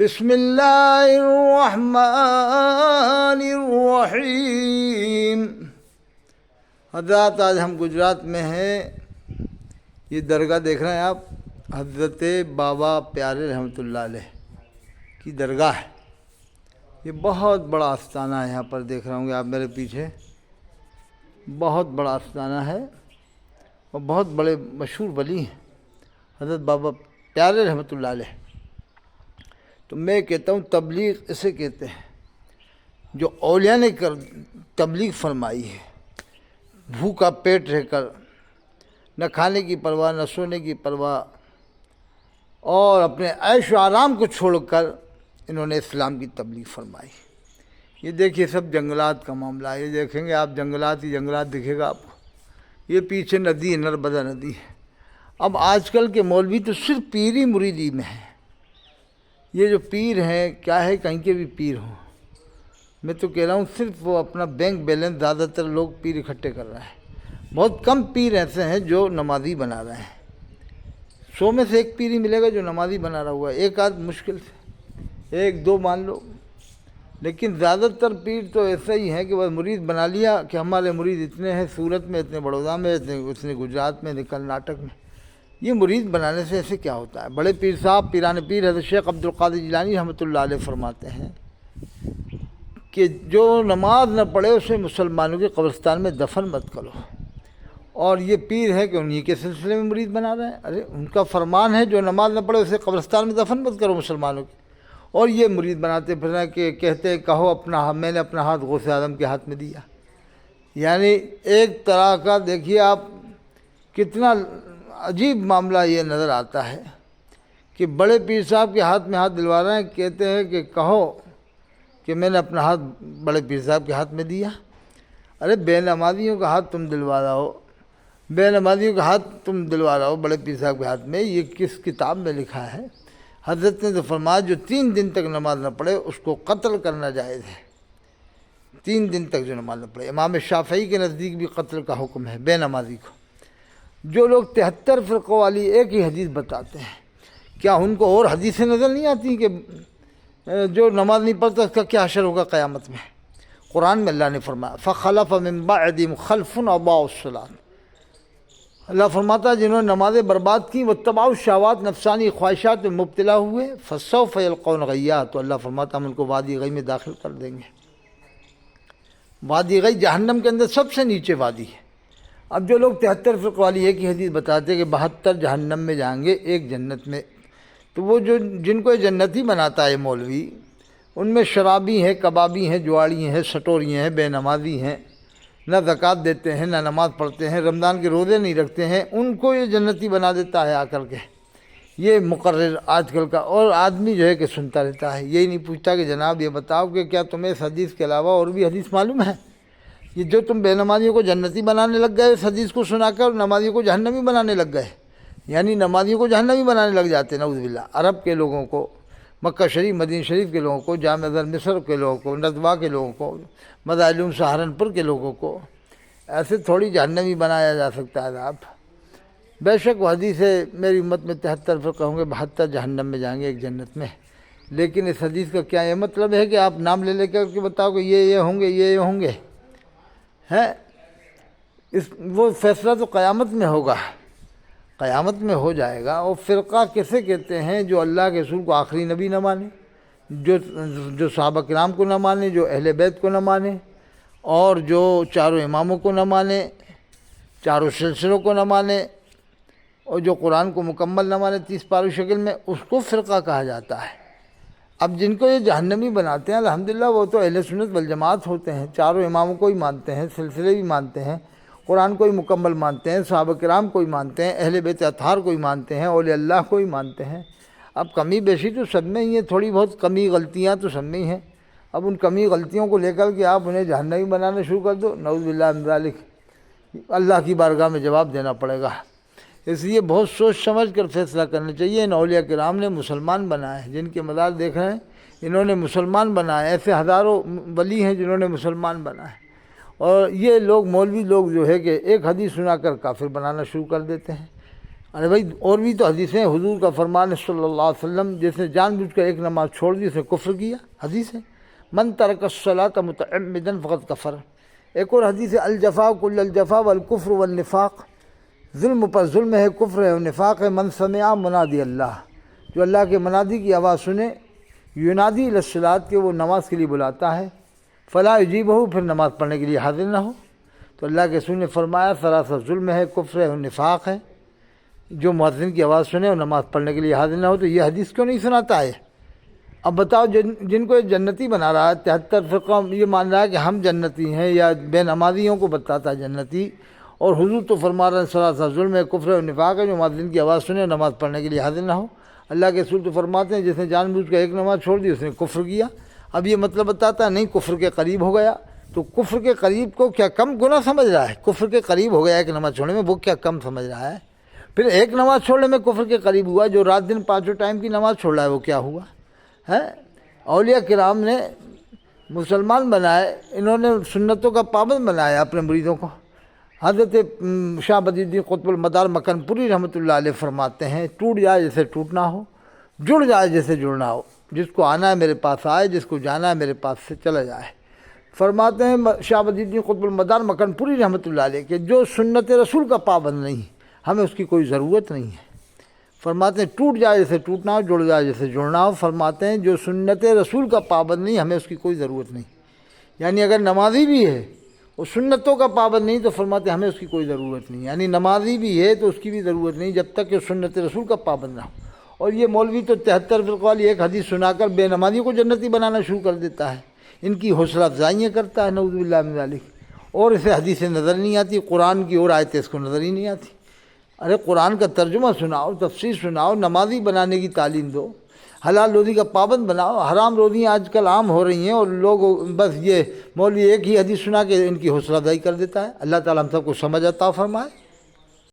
بسم اللہ الرحمن الرحیم۔ حضرات آج ہم گجرات میں ہیں۔ یہ درگاہ دیکھ رہے ہیں آپ، حضرت بابا پیارے رحمۃ اللہ علیہ کی درگاہ ہے۔ یہ بہت بڑا آستانہ ہے، یہاں پر دیکھ رہے ہوں گے آپ میرے پیچھے، بہت بڑا آستانہ ہے اور بہت بڑے مشہور ولی ہیں حضرت بابا پیارے رحمۃ اللہ علیہ۔ تو میں کہتا ہوں تبلیغ اسے کہتے ہیں جو اولیاء نے تبلیغ فرمائی ہے، بھوکا پیٹ رہ کر، نہ کھانے کی پرواہ نہ سونے کی پرواہ، اور اپنے عیش و آرام کو چھوڑ کر انہوں نے اسلام کی تبلیغ فرمائی۔ یہ دیکھیے سب جنگلات کا معاملہ ہے، یہ دیکھیں گے آپ جنگلات ہی جنگلات دکھے گا آپ کو۔ یہ پیچھے ندی ہے، نرمدا ندی ہے۔ اب آج کل کے مولوی تو صرف پیری مریدی میں ہیں۔ یہ جو پیر ہیں، کیا ہے کہیں کے بھی پیر ہوں، میں تو کہہ رہا ہوں صرف وہ اپنا بینک بیلنس، زیادہ تر لوگ پیر اکٹھے کر رہے ہیں۔ بہت کم پیر ایسے ہیں جو نمازی بنا رہے ہیں۔ 100 میں سے ایک پیر ہی ملے گا جو نمازی بنا رہا ہوا ہے، ایک آدھ مشکل سے، ایک دو مان لو، لیکن زیادہ تر پیر تو ایسا ہی ہے کہ بس مرید بنا لیا کہ ہمارے مرید اتنے ہیں، سورت میں اتنے، بڑودہ میں اتنے گجرات میں، کرناٹک میں۔ یہ مرید بنانے سے ایسے کیا ہوتا ہے؟ بڑے پیر صاحب، پیران پیر حضرت شیخ عبدالقادر جیلانی رحمۃ اللہ علیہ فرماتے ہیں کہ جو نماز نہ پڑھے اسے مسلمانوں کے قبرستان میں دفن مت کرو۔ اور یہ پیر ہے کہ انہی کے سلسلے میں مرید بنا رہے ہیں۔ ارے ان کا فرمان ہے جو نماز نہ پڑھے اسے قبرستان میں دفن مت کرو مسلمانوں کے، اور یہ مرید بناتے پھر رہے ہیں کہ کہتے کہو اپنا، میں نے اپنا ہاتھ غوث اعظم کے ہاتھ میں دیا۔ یعنی ایک طرح کا دیکھیے آپ کتنا عجیب معاملہ یہ نظر آتا ہے کہ بڑے پیر صاحب کے ہاتھ میں ہاتھ دلوا رہے ہیں، کہتے ہیں کہ کہو کہ میں نے اپنا ہاتھ بڑے پیر صاحب کے ہاتھ میں دیا۔ ارے بے نمازیوں کا ہاتھ تم دلوا رہا ہو، بے نمازیوں کا ہاتھ تم دلوا رہا ہو بڑے پیر صاحب کے ہاتھ میں، یہ کس کتاب میں لکھا ہے؟ حضرت نے تو فرمایا جو 3 دن تک نماز نہ پڑھے اس کو قتل کرنا جائز ہے۔ 3 دن تک جو نماز نہ پڑھے، امام شافعی کے نزدیک بھی قتل کا حکم ہے بے نمازی کو۔ جو لوگ 73 فرقوں والی ایک ہی حدیث بتاتے ہیں، کیا ان کو اور حدیثیں نظر نہیں آتی کہ جو نماز نہیں پڑھتا اس کا کیا حشر ہوگا قیامت میں؟ قرآن میں اللہ نے فرمایا فَخَلَفَ مِن بَعْدِهِمْ خَلْفٌ أَضَاعُوا الصَّلَاةَ۔ اللہ فرماتا ہے جنہوں نے نمازیں برباد کی، واتبعوا الشہوات، نفسانی خواہشات میں مبتلا ہوئے، فَسَوْفَ يَلْقَوْنَ غَيًّا، تو اللہ فرماتا ہم ان کو وادی غی میں داخل کر دیں گے۔ وادی غی جہنم کے اندر سب سے نیچے وادی ہے۔ اب جو لوگ 73 فرق والی ایک ہی حدیث بتاتے ہیں کہ 72 جہنم میں جائیں گے، ایک جنت میں، تو وہ جن کو یہ جنتی بناتا ہے مولوی، ان میں شرابی ہیں، کبابی ہیں، جواڑی ہیں، سٹوری ہیں، بے نمازی ہیں، نہ زکوٰۃ دیتے ہیں، نہ نماز پڑھتے ہیں، رمضان کے روزے نہیں رکھتے ہیں، ان کو یہ جنتی بنا دیتا ہے آ کر کے۔ یہ مقرر آج کل کا، اور آدمی جو ہے کہ سنتا رہتا ہے، یہی نہیں پوچھتا کہ جناب یہ بتاؤ کہ کیا تمہیں اس حدیث کے علاوہ اور بھی حدیث معلوم ہے؟ یہ جو تم بے نمازیوں کو جنتی بنانے لگ گئے اس حدیث کو سنا کر، نمازیوں کو جہنمی بنانے لگ گئے، یعنی نمازیوں کو جہنمی بنانے لگ جاتے، نعوذ باللہ۔ عرب کے لوگوں کو، مکہ شریف مدینہ شریف کے لوگوں کو، جامع ازہر مصر کے لوگوں کو، نضوہ کے لوگوں کو، مدارس علوم سہارنپور کے لوگوں کو ایسے تھوڑی جہنمی بنایا جا سکتا ہے صاحب۔ بے شک وہ حدیث ہے میری امت میں 73 فرقہ ہوں گے، 72 جہنم میں جائیں گے، ایک جنت میں۔ لیکن اس حدیث کا کیا یہ مطلب ہے کہ آپ نام لے کر کے بتاؤ کہ یہ ہوں گے، یہ ہوں گے؟ ہے وہ فیصلہ تو قیامت میں ہوگا، قیامت میں ہو جائے گا۔ اور فرقہ کیسے کہتے ہیں؟ جو اللہ کے رسول کو آخری نبی نہ مانے، جو صحابہ کرام کو نہ مانے، جو اہل بیت کو نہ مانے، اور جو چاروں اماموں کو نہ مانے، چاروں سلسلوں کو نہ مانے، اور جو قرآن کو مکمل نہ مانے 30 پاروں شکل میں، اس کو فرقہ کہا جاتا ہے۔ اب جن کو یہ جہنمی بناتے ہیں الحمدللہ وہ تو اہل سنت والجماعت ہوتے ہیں، چاروں اماموں کو ہی مانتے ہیں، سلسلے بھی مانتے ہیں، قرآن کو ہی مکمل مانتے ہیں، صحابہ کرام کو ہی مانتے ہیں، اہل بیت اطہار کو ہی مانتے ہیں، اولیاء اللہ کو ہی مانتے ہیں۔ اب کمی بیشی تو سب میں ہی ہے، تھوڑی بہت کمی غلطیاں تو سب میں ہی ہیں۔ اب ان کمی غلطیوں کو لے کر کے آپ انہیں جہنمی بنانا شروع کر دو، نعوذ باللہ من ذالک، اللہ کی بارگاہ میں جواب دینا پڑے گا۔ اس لیے بہت سوچ سمجھ کر فیصلہ کرنا چاہیے۔ ان اولیاء کرام نے مسلمان بنائے، جن کے مزار دیکھ رہے ہیں انہوں نے مسلمان بنائے، ایسے ہزاروں ولی ہیں جنہوں نے مسلمان بنائے۔ اور یہ لوگ مولوی لوگ جو ہے کہ ایک حدیث سنا کر کافر بنانا شروع کر دیتے ہیں، ارے بھائی اور بھی تو حدیثیں، حضور کا فرمان ہے صلی اللہ علیہ وسلم، جس نے جان بوجھ کر ایک نماز چھوڑ دی اس نے کفر کیا، حدیث ہے من ترک الصلاۃ متعمدا فقد کفر۔ ایک اور حدیث ہے الجفا کل الجفا والکفر والنفاق، ظلم پر ظلم ہے، کفر ہے اور نفاق ہے، من سمع منادی اللہ، جو اللہ کے منادی کی آواز سنے، ینادی الی الصلاۃ کہ وہ نماز کے لیے بلاتا ہے، فلا یجیبہ پھر نماز پڑھنے کے لیے حاضر نہ ہو، تو اللہ کے رسول نے فرمایا سراسر ظلم ہے، کفر ہے اور نفاق ہے، جو مؤذن کی آواز سنے اور نماز پڑھنے کے لیے حاضر نہ ہو۔ تو یہ حدیث کیوں نہیں سناتا ہے؟ اب بتاؤ، جن کو یہ جنتی بنا رہا ہے، 73 فرقہ یہ مان رہا ہے کہ ہم جنتی ہیں، یا بے نمازیوں کو بتاتا ہے جنتی، اور حضور تو فرما رہے ہیں سراسر ظلم ہے، کفر اور نفاق ہے جو مؤذن کی آواز سنے اور نماز پڑھنے کے لیے حاضر نہ ہو۔ اللہ کے رسول تو فرماتے ہیں جس نے جان بوجھ کر ایک نماز چھوڑ دی اس نے کفر کیا۔ اب یہ مطلب بتاتا ہے نہیں کفر کے قریب ہو گیا، تو کفر کے قریب کو کیا کم گناہ سمجھ رہا ہے؟ کفر کے قریب ہو گیا ایک نماز چھوڑنے میں، وہ کیا کم سمجھ رہا ہے؟ پھر ایک نماز چھوڑنے میں کفر کے قریب ہوا، جو رات دن 5 ٹائم کی نماز چھوڑ رہا ہے وہ کیا ہوا ہے؟ اولیاء کرام نے مسلمان بنائے، انہوں نے سنتوں کا پابند بنایا اپنے مریدوں کو۔ حضرت شاہ بدی الدین قطب المدار مکن پوری رحمۃ اللہ علیہ فرماتے ہیں ٹوٹ جائے جیسے ٹوٹنا ہو، جڑ جائے جیسے جڑنا ہو، جس کو آنا ہے میرے پاس آئے، جس کو جانا ہے میرے پاس سے چلا جائے۔ فرماتے ہیں شاہ بدی الدین قطب المدار مکن پوری رحمۃ اللہ علیہ کہ جو سنت رسول کا پابند نہیں ہمیں اس کی کوئی ضرورت نہیں ہے۔ فرماتے ہیں ٹوٹ جائے جیسے ٹوٹنا ہو، جڑ جائے جیسے جڑنا ہو۔ فرماتے ہیں جو سنت رسول کا پابند نہیں ہمیں اس کی کوئی ضرورت نہیں، یعنی اگر نمازی بھی ہے وہ سنتوں کا پابند نہیں تو فرماتے ہیں ہمیں اس کی کوئی ضرورت نہیں، یعنی نمازی بھی ہے تو اس کی بھی ضرورت نہیں جب تک کہ سنت رسول کا پابند نہ ہو۔ اور یہ مولوی تو 73 فرقہ والی ایک حدیث سنا کر بے نمازیوں کو جنتی بنانا شروع کر دیتا ہے، ان کی حوصلہ افزائیاں کرتا ہے، نعوذ باللہ من ذالک، اور اسے حدیثیں نظر نہیں آتی، قرآن کی اور آیتیں اس کو نظر ہی نہیں آتی۔ ارے قرآن کا ترجمہ سناؤ، تفسیر سناؤ، نمازی بنانے کی تعلیم دو، حلال روزی کا پابند بناؤ۔ حرام روزیاں آج کل عام ہو رہی ہیں اور لوگ بس یہ مولوی ایک ہی حدیث سنا کے ان کی حوصلہ افزائی کر دیتا ہے۔ اللہ تعالیٰ ہم سب کو سمجھ عطا فرمائے۔